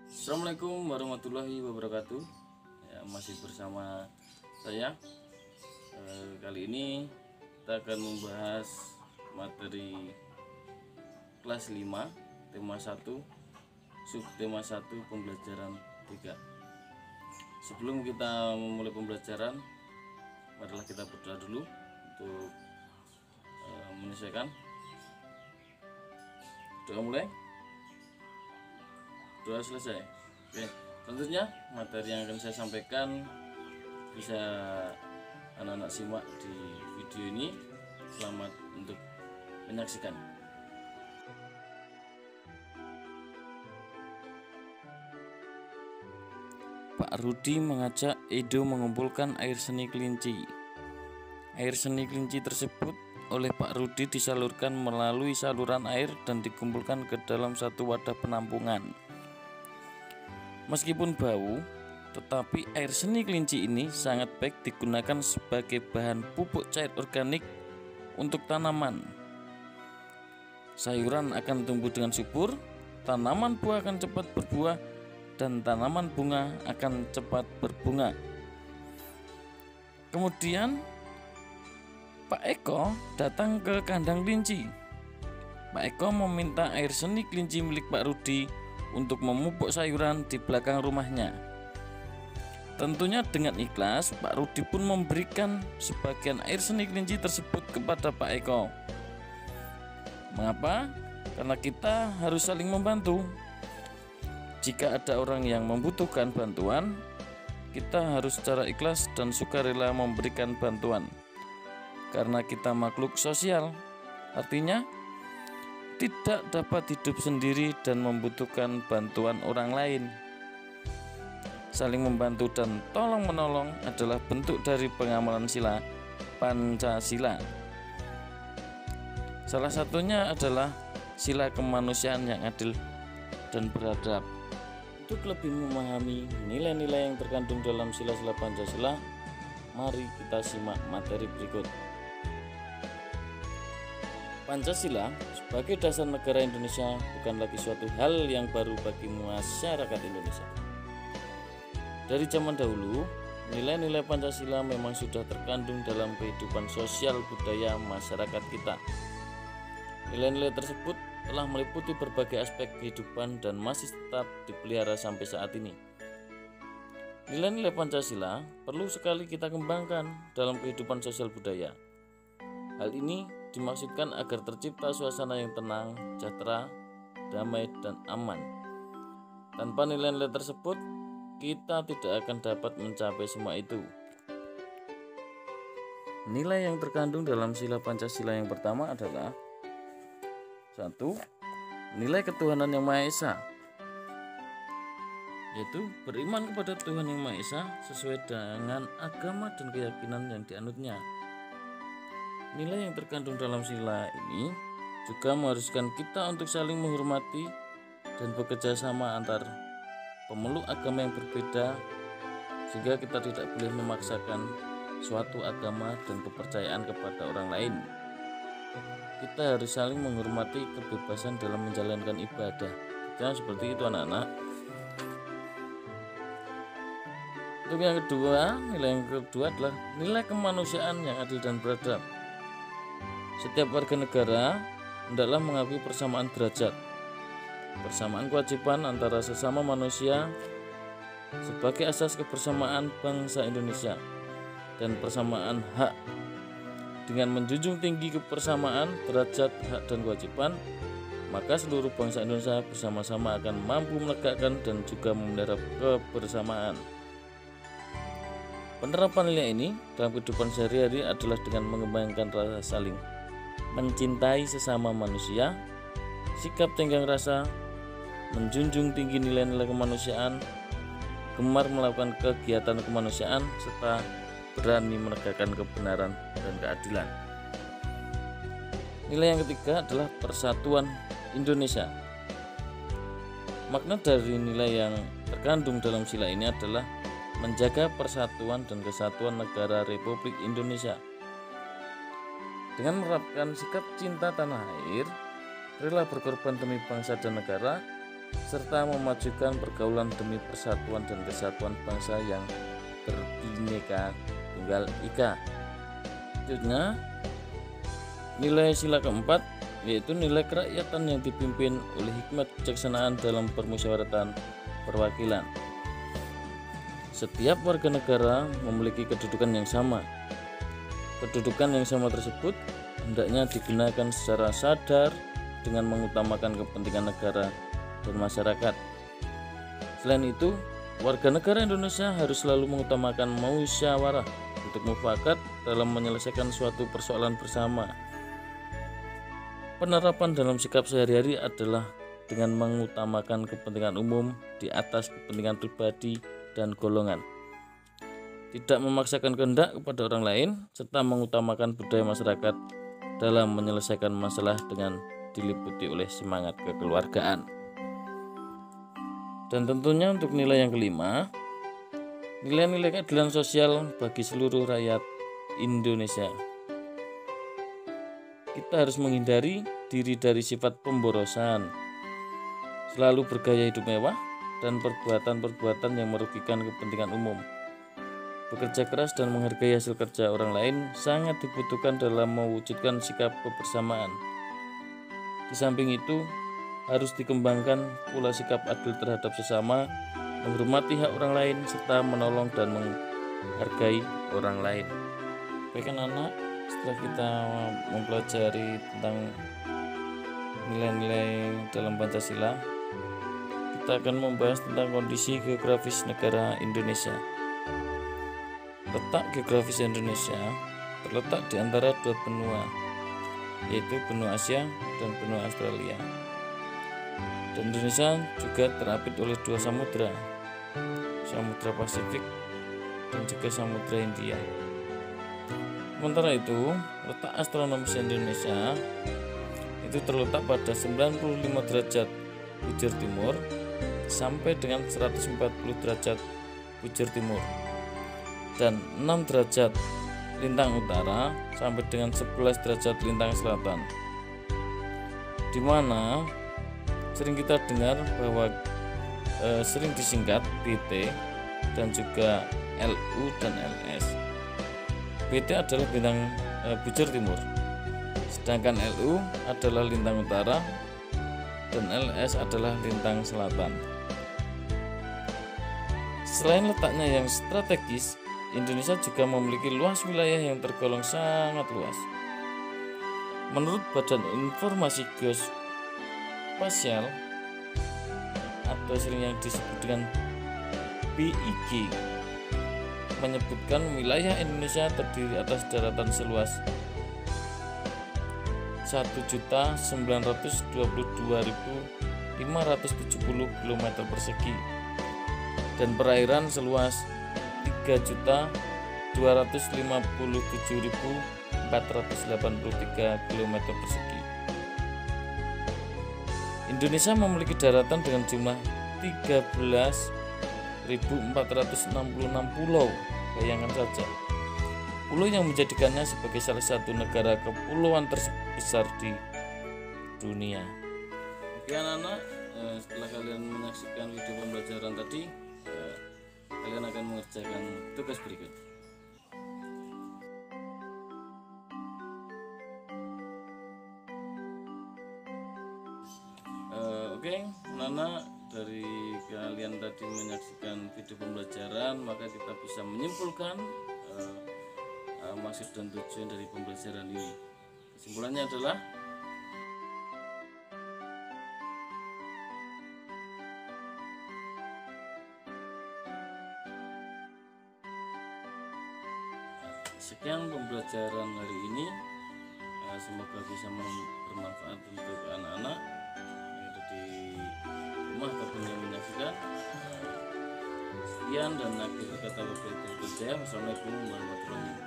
Assalamualaikum warahmatullahi wabarakatuh. Ya, masih bersama saya. Kali ini kita akan membahas materi kelas 5 tema 1 subtema 1 pembelajaran 3. Sebelum kita memulai pembelajaran, marilah kita berdoa dulu untuk menyelesaikan. Doa mulai. Doa selesai. Oke, tentunya materi yang akan saya sampaikan bisa anak-anak simak di video ini. Selamat untuk menyaksikan. Pak Rudi mengajak Edo mengumpulkan air seni kelinci. Air seni kelinci tersebut oleh Pak Rudi disalurkan melalui saluran air dan dikumpulkan ke dalam satu wadah penampungan. Meskipun bau, tetapi air seni kelinci ini sangat baik digunakan sebagai bahan pupuk cair organik untuk tanaman. Sayuran akan tumbuh dengan subur, tanaman buah akan cepat berbuah, dan tanaman bunga akan cepat berbunga. Kemudian Pak Eko datang ke kandang kelinci. Pak Eko meminta air seni kelinci milik Pak Rudi untuk memupuk sayuran di belakang rumahnya. Tentunya dengan ikhlas, Pak Rudi pun memberikan sebagian air seni kelinci tersebut kepada Pak Eko. Mengapa? Karena kita harus saling membantu. Jika ada orang yang membutuhkan bantuan, kita harus secara ikhlas dan sukarela memberikan bantuan. Karena kita makhluk sosial, artinya tidak dapat hidup sendiri dan membutuhkan bantuan orang lain. Saling membantu dan tolong-menolong adalah bentuk dari pengamalan sila Pancasila. Salah satunya adalah sila kemanusiaan yang adil dan beradab. Untuk lebih memahami nilai-nilai yang terkandung dalam sila-sila Pancasila, mari kita simak materi berikut. Pancasila sebagai dasar negara Indonesia bukan lagi suatu hal yang baru bagi masyarakat Indonesia. Dari zaman dahulu, nilai-nilai Pancasila memang sudah terkandung dalam kehidupan sosial budaya masyarakat kita. Nilai-nilai tersebut telah meliputi berbagai aspek kehidupan dan masih tetap dipelihara sampai saat ini. Nilai-nilai Pancasila perlu sekali kita kembangkan dalam kehidupan sosial budaya. Hal ini dimaksudkan agar tercipta suasana yang tenang, sejahtera, damai, dan aman. Tanpa nilai-nilai tersebut, kita tidak akan dapat mencapai semua itu. Nilai yang terkandung dalam sila Pancasila yang pertama adalah 1. Nilai ketuhanan yang Maha Esa, yaitu beriman kepada Tuhan yang Maha Esa sesuai dengan agama dan keyakinan yang dianutnya. Nilai yang terkandung dalam sila ini juga mengharuskan kita untuk saling menghormati dan bekerja sama antar pemeluk agama yang berbeda, sehingga kita tidak boleh memaksakan suatu agama dan kepercayaan kepada orang lain. Kita harus saling menghormati kebebasan dalam menjalankan ibadah. Jangan seperti itu anak-anak. Untuk yang kedua, nilai yang kedua adalah nilai kemanusiaan yang adil dan beradab. Setiap warga negara hendaklah mengakui persamaan derajat, persamaan kewajiban antara sesama manusia sebagai asas kebersamaan bangsa Indonesia, dan persamaan hak. Dengan menjunjung tinggi kebersamaan derajat, hak, dan kewajiban, maka seluruh bangsa Indonesia bersama-sama akan mampu menegakkan dan juga memelihara kebersamaan. Penerapan nilai ini dalam kehidupan sehari-hari adalah dengan mengembangkan rasa saling mencintai sesama manusia, sikap tenggang rasa, menjunjung tinggi nilai-nilai kemanusiaan, gemar melakukan kegiatan kemanusiaan, serta berani menegakkan kebenaran dan keadilan. Nilai yang ketiga adalah persatuan Indonesia. Makna dari nilai yang terkandung dalam sila ini adalah menjaga persatuan dan kesatuan negara Republik Indonesia. Dengan menerapkan sikap cinta tanah air, rela berkorban demi bangsa dan negara, serta memajukan pergaulan demi persatuan dan kesatuan bangsa yang berbineka tunggal ika. Selanjutnya, nilai sila keempat yaitu nilai kerakyatan yang dipimpin oleh hikmat kebijaksanaan dalam permusyawaratan perwakilan. Setiap warga negara memiliki kedudukan yang sama. Kedudukan yang sama tersebut hendaknya digunakan secara sadar dengan mengutamakan kepentingan negara dan masyarakat. Selain itu, warga negara Indonesia harus selalu mengutamakan musyawarah untuk mufakat dalam menyelesaikan suatu persoalan bersama. Penerapan dalam sikap sehari-hari adalah dengan mengutamakan kepentingan umum di atas kepentingan pribadi dan golongan. Tidak memaksakan kehendak kepada orang lain serta mengutamakan budaya masyarakat dalam menyelesaikan masalah dengan diliputi oleh semangat kekeluargaan. Dan tentunya untuk nilai yang kelima, nilai-nilai keadilan sosial bagi seluruh rakyat Indonesia. Kita harus menghindari diri dari sifat pemborosan, selalu bergaya hidup mewah, dan perbuatan-perbuatan yang merugikan kepentingan umum. Bekerja keras dan menghargai hasil kerja orang lain sangat dibutuhkan dalam mewujudkan sikap kebersamaan. Di samping itu, harus dikembangkan pula sikap adil terhadap sesama, menghormati hak orang lain, serta menolong dan menghargai orang lain. Baik anak-anak, setelah kita mempelajari tentang nilai-nilai dalam Pancasila, kita akan membahas tentang kondisi geografis negara Indonesia. Letak geografis Indonesia terletak di antara dua benua, yaitu benua Asia dan benua Australia. Dan Indonesia juga terapit oleh dua samudra, Samudra Pasifik dan juga Samudra Hindia. Sementara itu, letak astronomis Indonesia itu terletak pada 95 derajat bujur timur sampai dengan 140 derajat bujur timur dan 6 derajat lintang utara sampai dengan 11 derajat lintang selatan, di mana sering kita dengar bahwa sering disingkat BT dan juga LU dan LS. BT adalah bintang bujur timur, sedangkan LU adalah lintang utara dan LS adalah lintang selatan. Selain letaknya yang strategis, Indonesia juga memiliki luas wilayah yang tergolong sangat luas. Menurut Badan Informasi Geospasial atau sering yang disebut dengan BIG, menyebutkan wilayah Indonesia terdiri atas daratan seluas 1.922.570 km persegi dan perairan seluas 3.257.483 km persegi. Indonesia memiliki daratan dengan jumlah 13.466 pulau. Bayangkan saja, pulau yang menjadikannya sebagai salah satu negara kepulauan terbesar di dunia. Oke anak-anak, setelah kalian menyaksikan video pembelajaran tadi, kalian akan mengerjakan tugas berikut. Oke, anak-anak, dari kalian tadi menyaksikan video pembelajaran, maka kita bisa menyimpulkan maksud dan tujuan dari pembelajaran ini. Kesimpulannya adalah sekian pembelajaran hari ini. Semoga bisa bermanfaat untuk anak-anak yang ada di rumah ataupun yang menyaksikan. Sekian dan akhir kata wabillahi taufiq. Wassalamualaikum warahmatullahi wabarakatuh.